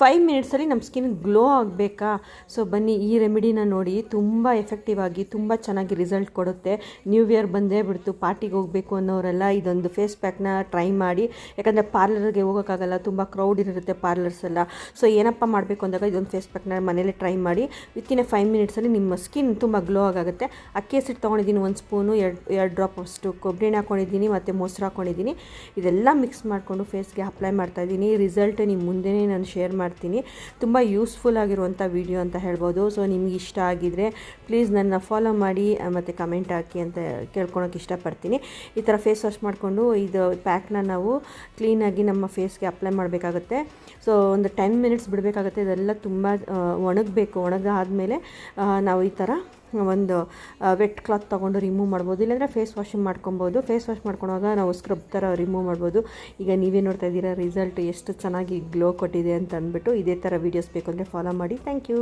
5 ಮಿನಿಟ್ಸಲ್ಲಿ ನಮ್ಮ skin glow ಆಗಬೇಕಾ? So ಬನ್ನಿ, ಈ ರೆಮಿಡಿನ ನೋಡಿ, ತುಂಬ ಎಫೆಕ್ಟಿವ್ ಆಗಿ ತುಂಬ ಚೆನ್ನಾಗಿ ರಿಸಲ್ಟ್ ಕೊಡುತ್ತೆ. ನ್ಯೂ ಇಯರ್ ಬಂದೇ ಬಿಡ್ತು, ಪಾರ್ಟಿಗೆ ಹೋಗಬೇಕು ಅನ್ನೋರೆಲ್ಲ ಇದೊಂದು ಫೇಸ್ ಪ್ಯಾಕ್ನ ಟ್ರೈ ಮಾಡಿ. ಯಾಕಂದರೆ ಪಾರ್ಲರ್ಗೆ ಹೋಗೋಕ್ಕಾಗಲ್ಲ, ತುಂಬ ಕ್ರೌಡ್ ಇರುತ್ತೆ ಪಾರ್ಲರ್ಸ್ ಎಲ್ಲ. ಸೊ ಏನಪ್ಪ ಮಾಡಬೇಕು ಅಂದಾಗ ಇದೊಂದು ಫೇಸ್ ಪ್ಯಾಕ್ನ ಮನೇಲಿ ಟ್ರೈ ಮಾಡಿ. ವಿತಿನ್ 5 ಮಿನಿಟ್ಸಲ್ಲಿ ನಿಮ್ಮ ಸ್ಕಿನ್ ತುಂಬ ಗ್ಲೋ ಆಗುತ್ತೆ. ಅಕ್ಕಿ ಹಸಿಟ್ಟು ತೊಗೊಂಡಿದ್ದೀನಿ 1 ಸ್ಪೂನು, 2 ಡ್ರಾಪ್ ಅಷ್ಟು ಕೊಬ್ಬರಿ ಎಣ್ಣೆ ಹಾಕ್ಕೊಂಡಿದ್ದೀನಿ ಮತ್ತು ಮೊಸರು ಹಾಕ್ಕೊಂಡಿದ್ದೀನಿ. ಇದೆಲ್ಲ ಮಿಕ್ಸ್ ಮಾಡಿಕೊಂಡು ಫೇಸ್ಗೆ ಅಪ್ಲೈ ಮಾಡ್ತಾಯಿದ್ದೀನಿ. ರಿಸಲ್ಟ್ ನಿಮ್ಮ ಮುಂದೆನೇ ನಾನು ಶೇರ್ ಮಾಡ್ತೀನಿ. ತುಂಬ ಯೂಸ್ಫುಲ್ ಆಗಿರುವಂಥ ವಿಡಿಯೋ ಅಂತ ಹೇಳ್ಬೋದು. ಸೊ ನಿಮ್ಗೆ ಇಷ್ಟ ಆಗಿದರೆ ಪ್ಲೀಸ್ ನನ್ನ ಫಾಲೋ ಮಾಡಿ ಮತ್ತು ಕಮೆಂಟ್ ಹಾಕಿ ಅಂತ ಕೇಳ್ಕೊಳಕ್ಕೆ ಇಷ್ಟಪಡ್ತೀನಿ. ಈ ಥರ ಫೇಸ್ ವಾಶ್ ಮಾಡಿಕೊಂಡು ಇದು ಪ್ಯಾಕ್ನ ನಾವು ಕ್ಲೀನಾಗಿ ನಮ್ಮ ಫೇಸ್ಗೆ ಅಪ್ಲೈ ಮಾಡಬೇಕಾಗುತ್ತೆ. ಸೊ ಒಂದು 10 ಮಿನಿಟ್ಸ್ ಬಿಡಬೇಕಾಗುತ್ತೆ. ಇದೆಲ್ಲ ತುಂಬ ಒಣಗಬೇಕು. ಒಣಗಾದಮೇಲೆ ನಾವು ಈ ಥರ ಒಂದು ವೆಟ್ ಕ್ಲಾತ್ ತೊಗೊಂಡು ರಿಮೂವ್ ಮಾಡ್ಬೋದು, ಇಲ್ಲಾಂದರೆ ಫೇಸ್ ವಾಶಿಂಗ್ ಮಾಡ್ಕೊಬೋದು. ಫೇಸ್ ವಾಶ್ ಮಾಡ್ಕೊಳಾಗ ನಾವು ಸ್ಕ್ರಬ್ ಥರ ರಿಮೂವ್ ಮಾಡ್ಬೋದು. ಈಗ ನೀವೇ ನೋಡ್ತಾ ಇದ್ದೀರಾ ರಿಸಲ್ಟ್ ಎಷ್ಟು ಚೆನ್ನಾಗಿ ಗ್ಲೋ ಕೊಟ್ಟಿದೆ ಅಂತ ಅಂದ್ಬಿಟ್ಟು. ಇದೇ ಥರ ವೀಡಿಯೋಸ್ ಬೇಕು ಅಂದರೆ ಫಾಲೋ ಮಾಡಿ. Thank you.